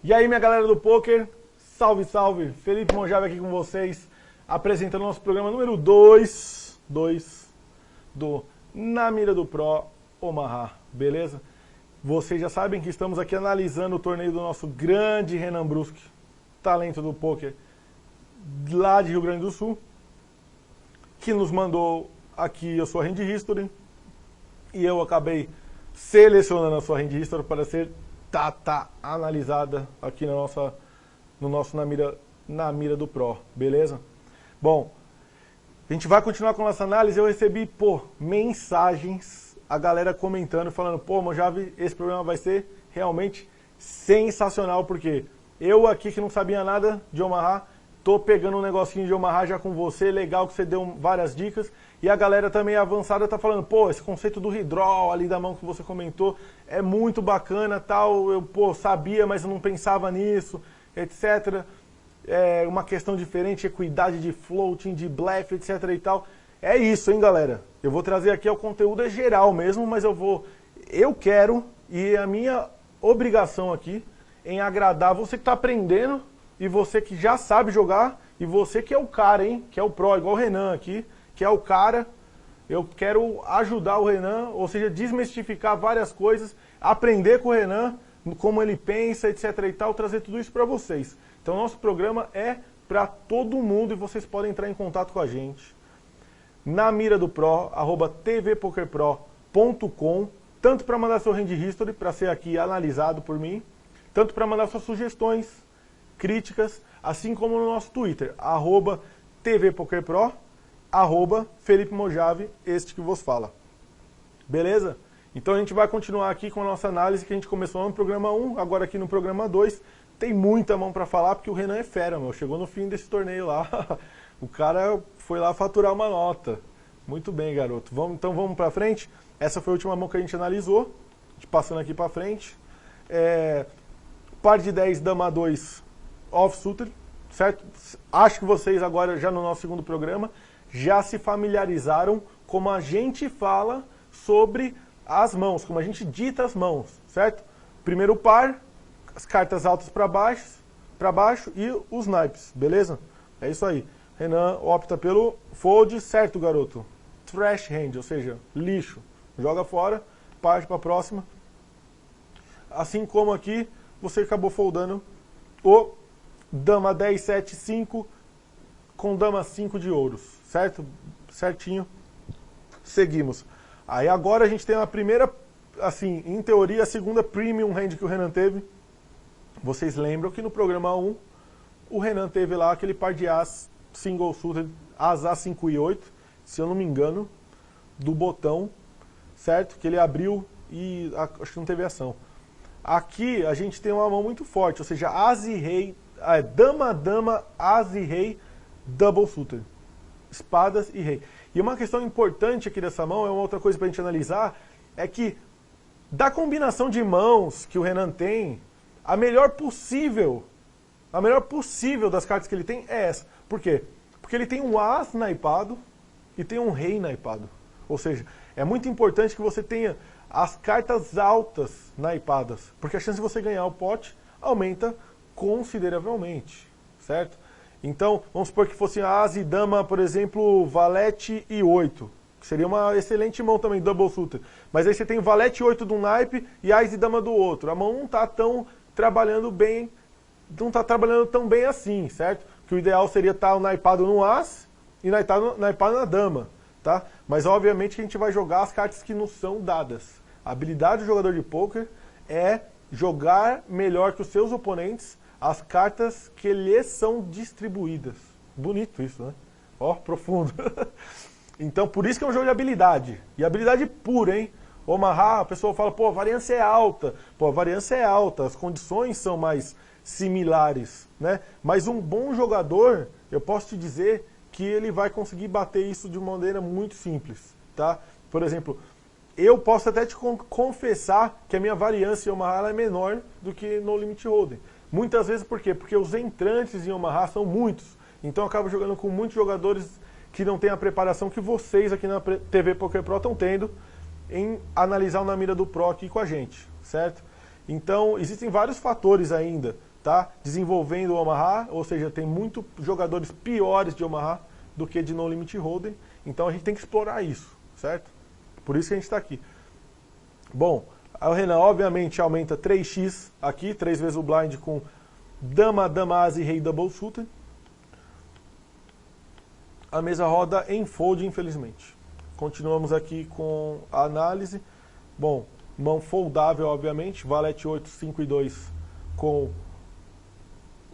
E aí, minha galera do poker, salve, salve! Felipe Mojave aqui com vocês, apresentando nosso programa número 2 do Na Mira do Pro Omaha, beleza? Vocês já sabem que estamos aqui analisando o torneio do nosso grande Renan Bruschi, talento do poker lá de Rio Grande do Sul, que nos mandou aqui a sua Hand History, e eu acabei selecionando a sua Hand History para ser analisada aqui no nosso Na Mira do Pro, beleza? Bom, a gente vai continuar com a nossa análise. Eu recebi, mensagens, a galera comentando, falando, Mojave, esse programa vai ser realmente sensacional, porque eu aqui que não sabia nada de Omaha, tô pegando um negocinho de Omaha já com você, legal que você deu várias dicas, e a galera também avançada tá falando, esse conceito do redraw ali da mão que você comentou é muito bacana, tal, eu, sabia, mas eu não pensava nisso, etc. É uma questão diferente, equidade de floating, de blefe, etc e tal. É isso, hein, galera? Eu vou trazer aqui, o conteúdo é geral mesmo, mas eu quero, e a minha obrigação aqui, em agradar você que tá aprendendo, e você que já sabe jogar, e você que é o cara, hein, que é o pro, igual o Renan aqui, que é o cara. Eu quero ajudar o Renan, ou seja, desmistificar várias coisas, aprender com o Renan, como ele pensa, etc e tal, trazer tudo isso para vocês. Então, nosso programa é para todo mundo e vocês podem entrar em contato com a gente na mira do pro, @tvpokerpro.com, tanto para mandar seu Hand History, para ser aqui analisado por mim, tanto para mandar suas sugestões, críticas, assim como no nosso Twitter, @tvpokerpro, @Felipe Mojave, este que vos fala. Beleza? Então a gente vai continuar aqui com a nossa análise que a gente começou no programa 1, agora aqui no programa 2. Tem muita mão para falar, porque o Renan é fera, chegou no fim desse torneio lá. O cara foi lá faturar uma nota. Muito bem, garoto. Então vamos para frente. Essa foi a última mão que a gente analisou. Passando aqui para frente. Par de 10, dama 2, off-suited, certo? Acho que vocês agora, já no nosso segundo programa, já se familiarizaram como a gente fala sobre as mãos, como a gente dita as mãos, certo? Primeiro par, as cartas altas para baixo e os naipes, beleza? É isso aí. Renan opta pelo fold, certo, garoto? Trash hand, ou seja, lixo. Joga fora, parte para a próxima. Assim como aqui, você acabou foldando o dama 10, 7, 5 com dama 5 de ouros, certo? Certinho. Seguimos. Aí agora a gente tem a primeira, assim, em teoria, a segunda premium hand que o Renan teve. Vocês lembram que no programa 1, o Renan teve lá aquele par de as single suited, as A5 e 8, se eu não me engano, do botão, certo? Que ele abriu e acho que não teve ação. Aqui a gente tem uma mão muito forte, ou seja, as e rei, dama, dama, as e rei, double suited, espadas e rei. E uma questão importante aqui dessa mão, é uma outra coisa para a gente analisar, é que da combinação de mãos que o Renan tem, a melhor possível das cartas que ele tem é essa. Por quê? Porque ele tem um as naipado e tem um rei naipado. Ou seja, é muito importante que você tenha as cartas altas naipadas, porque a chance de você ganhar o pote aumenta consideravelmente, certo? Então, vamos supor que fosse as e dama, por exemplo, valete e 8, que seria uma excelente mão também, double suited. Mas aí você tem valete e 8 de um naipe e as e dama do outro. A mão não está trabalhando tão bem assim, certo? Que o ideal seria estar naipado no as e naipado na dama, tá? Mas obviamente que a gente vai jogar as cartas que nos são dadas. A habilidade do jogador de poker é jogar melhor que os seus oponentes as cartas que lhes são distribuídas. Bonito isso, né? Ó, profundo. Então, por isso que é um jogo de habilidade. E habilidade pura, hein? Omaha, a pessoa fala, a variância é alta. A variância é alta, as condições são mais similares, né? Mas um bom jogador, eu posso te dizer que ele vai conseguir bater isso de uma maneira muito simples, tá? Por exemplo, eu posso até te confessar que a minha variância em Omaha é menor do que no Limit Hold'em. Muitas vezes por quê? Porque os entrantes em Omaha são muitos. Então eu acabo jogando com muitos jogadores que não têm a preparação que vocês aqui na TV Poker Pro estão tendo em analisar o Na Mira do Pro aqui com a gente, certo? Então existem vários fatores ainda, tá? Desenvolvendo o Omaha, ou seja, tem muitos jogadores piores de Omaha do que de No Limit Hold'em, então a gente tem que explorar isso, certo? Por isso que a gente está aqui. Bom, o Renan obviamente aumenta 3x aqui, 3 vezes o blind com dama, dama, asa e rei double suited. A mesa roda em fold, infelizmente. Continuamos aqui com a análise. Bom, mão foldável, obviamente, valete 8, 5 e 2 com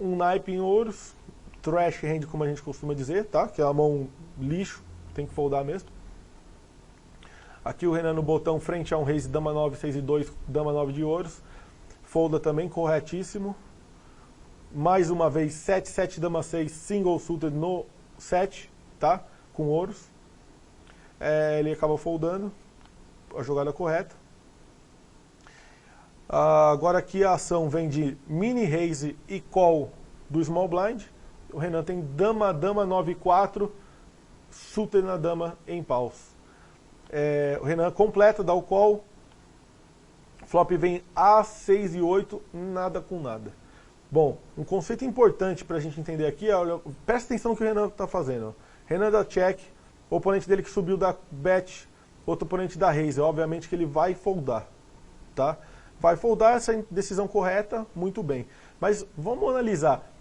um naipe em ouros, trash hand, como a gente costuma dizer, tá? Que é a mão lixo, tem que foldar mesmo. Aqui o Renan no botão frente a um raise, dama 9, 6 e 2, dama 9 de ouros. Folda também, corretíssimo. Mais uma vez, 7, 7, dama 6, single suited no 7, tá? Com ouros. Ele acaba foldando, a jogada correta. Agora aqui a ação vem de mini raise e call do small blind. O Renan tem dama, dama 9 e 4, suited na dama em paus. O Renan completa, dá o call. Flop vem A6 e 8, nada com nada. Bom, um conceito importante para a gente entender aqui, olha, presta atenção no que o Renan está fazendo. Ó. Renan dá check, o oponente dele que subiu da bet, outro oponente da raise. Obviamente que ele vai foldar, tá? Vai foldar, essa decisão correta, muito bem. Mas vamos analisar,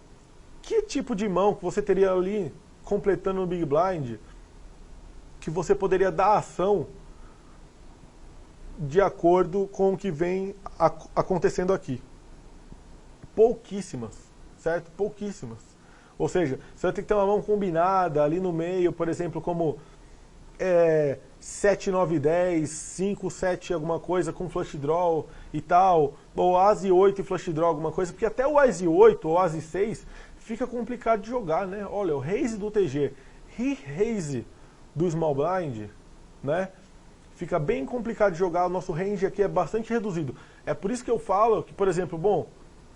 que tipo de mão que você teria ali, completando no Big Blind, que você poderia dar ação de acordo com o que vem acontecendo aqui. Pouquíssimas, certo? Pouquíssimas. Ou seja, você vai ter que ter uma mão combinada ali no meio, por exemplo, como 7, 9, 10, 5, 7 alguma coisa com flush draw e tal, ou As e 8 e flush draw alguma coisa, porque até o As e 8 ou As e 6 fica complicado de jogar, né? Olha, o raise do TG e raise do small blind, né? Fica bem complicado de jogar, o nosso range aqui é bastante reduzido. É por isso que eu falo que, por exemplo, bom,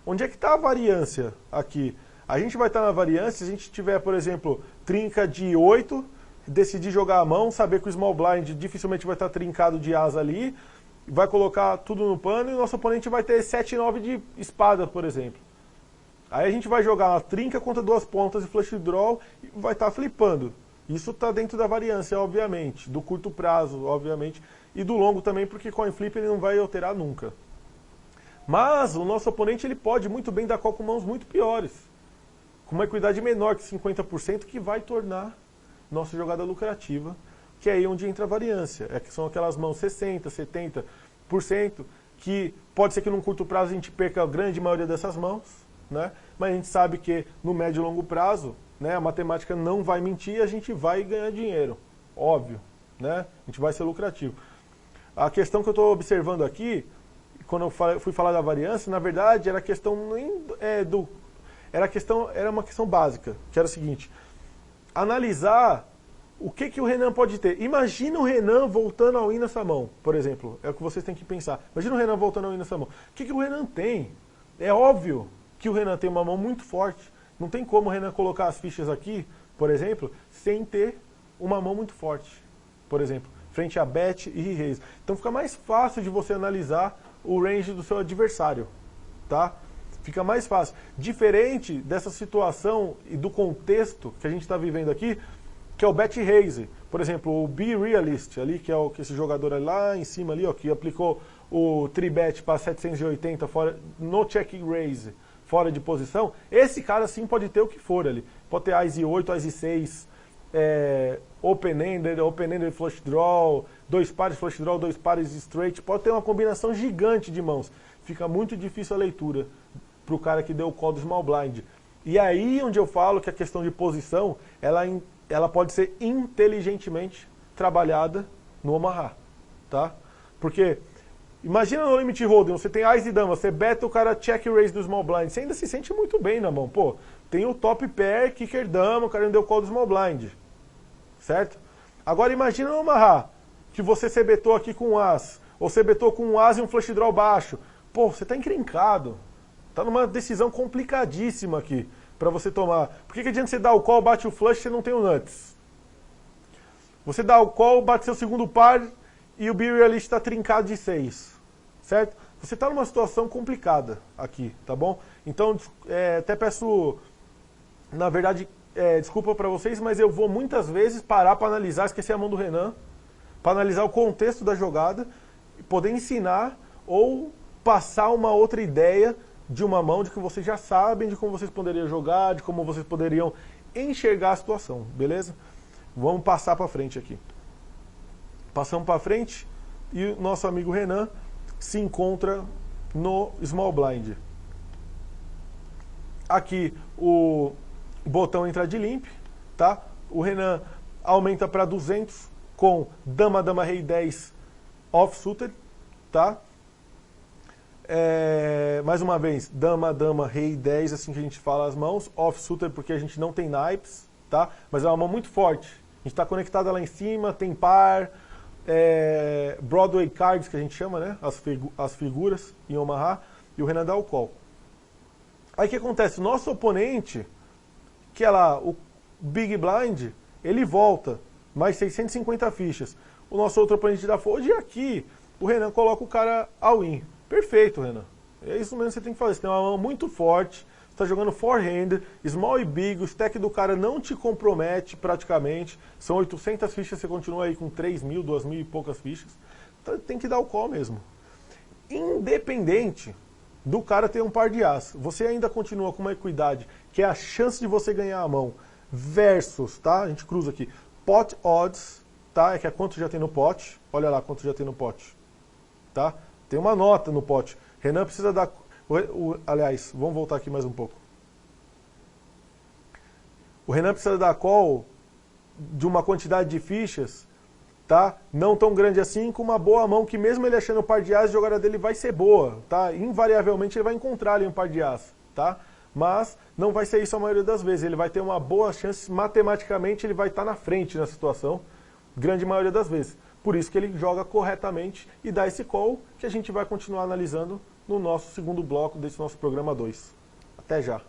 onde é que está a variância aqui? A gente vai estar na variância se a gente tiver, por exemplo, trinca de 8, decidir jogar a mão, saber que o small blind dificilmente vai estar trincado de asa ali, vai colocar tudo no pano e o nosso oponente vai ter 7 e 9 de espada, por exemplo. Aí a gente vai jogar uma trinca contra duas pontas e flush draw e vai estar flipando. Isso está dentro da variância, obviamente, do curto prazo, obviamente, e do longo também, porque coin flip ele não vai alterar nunca. Mas o nosso oponente ele pode muito bem dar call com mãos muito piores, com uma equidade menor que 50%, que vai tornar nossa jogada lucrativa, que é aí onde entra a variância. Que são aquelas mãos 60%, 70%, que pode ser que num curto prazo a gente perca a grande maioria dessas mãos, né? Mas a gente sabe que no médio e longo prazo, né, a matemática não vai mentir e a gente vai ganhar dinheiro, óbvio, né? A gente vai ser lucrativo. A questão que eu estou observando aqui, quando eu fui falar da variância, na verdade era questão era uma questão básica, que era o seguinte: analisar o que o Renan pode ter. Imagina o Renan voltando ao win nessa mão, por exemplo, é o que vocês têm que pensar. Imagina o Renan voltando ao win nessa mão. O que o Renan tem? É óbvio que o Renan tem uma mão muito forte. Não tem como o Renan colocar as fichas aqui, por exemplo, sem ter uma mão muito forte, por exemplo, frente a bet e raise. Então fica mais fácil de você analisar o range do seu adversário, tá? Fica mais fácil. Diferente dessa situação e do contexto que a gente está vivendo aqui, que é o bet raise. Por exemplo, o Be Realist ali, que é esse jogador ali lá em cima ali, ó, que aplicou o 3-bet para 780 fora, no check raise, fora de posição, esse cara sim pode ter o que for ali. Pode ter As e 8, As e 6, open-ended flush draw, 2 pares flush draw, 2 pares straight, pode ter uma combinação gigante de mãos. Fica muito difícil a leitura para o cara que deu o call do small blind. E aí onde eu falo que a questão de posição, ela pode ser inteligentemente trabalhada no Omaha, tá? Porque imagina no limit hold'em, você tem As e dama, você beta o cara check raise do small blind, você ainda se sente muito bem na mão. Pô, tem o top pair, kicker dama, o cara não deu call do small blind, certo? Agora imagina no Omaha, que você betou aqui com um As, ou você betou com um As e um flush draw baixo. Pô, você tá encrencado, tá numa decisão complicadíssima aqui para você tomar. Por que adianta você dar o call, bate o flush, você não tem o nuts? Você dá o call, bate seu segundo par e o Be Realist está trincado de 6, certo? você está numa situação complicada aqui, tá bom? Então, até peço, na verdade, desculpa para vocês, mas eu vou muitas vezes parar para analisar, esquecer a mão do Renan, para analisar o contexto da jogada, poder ensinar ou passar uma outra ideia de uma mão, de que vocês já sabem, de como vocês poderiam jogar, de como vocês poderiam enxergar a situação, beleza? Vamos passar para frente aqui. Passamos para frente e o nosso amigo Renan se encontra no Small Blind. Aqui o botão entra de limp, tá? O Renan aumenta para 200 com dama, dama, rei 10 offsuited, tá? Mais uma vez, dama, dama, rei 10, assim que a gente fala as mãos, offsuited porque a gente não tem naipes, tá? Mas é uma mão muito forte. A gente está conectada lá em cima, tem par, Broadway cards que a gente chama, né? As figuras em Omaha, e o Renan dá o call. Aí o que acontece? O nosso oponente, que é lá o Big Blind, ele volta mais 650 fichas. O nosso outro oponente dá fold e aqui o Renan coloca o cara all-in. Perfeito, Renan. É isso mesmo que você tem que fazer. Você tem uma mão muito forte, você está jogando forehand, small e big, o stack do cara não te compromete praticamente. São 800 fichas, você continua aí com 3.000, 2.000 e poucas fichas. Então tem que dar o call mesmo. Independente do cara ter um par de as, você ainda continua com uma equidade, que é a chance de você ganhar a mão, versus, tá? A gente cruza aqui, pot odds, tá? Que é quanto já tem no pote. Olha lá quanto já tem no pote, tá? Tem uma nota no pote. Renan precisa dar... aliás, vamos voltar aqui mais um pouco. O Renan precisa dar call de uma quantidade de fichas, tá? Não tão grande assim, com uma boa mão, que mesmo ele achando o par de as, a jogada dele vai ser boa, tá? Invariavelmente ele vai encontrar ali um par de as, tá? Mas não vai ser isso a maioria das vezes. Ele vai ter uma boa chance, matematicamente ele vai estar na frente na situação, grande maioria das vezes. Por isso que ele joga corretamente e dá esse call, que a gente vai continuar analisando no nosso segundo bloco desse nosso programa 2. Até já!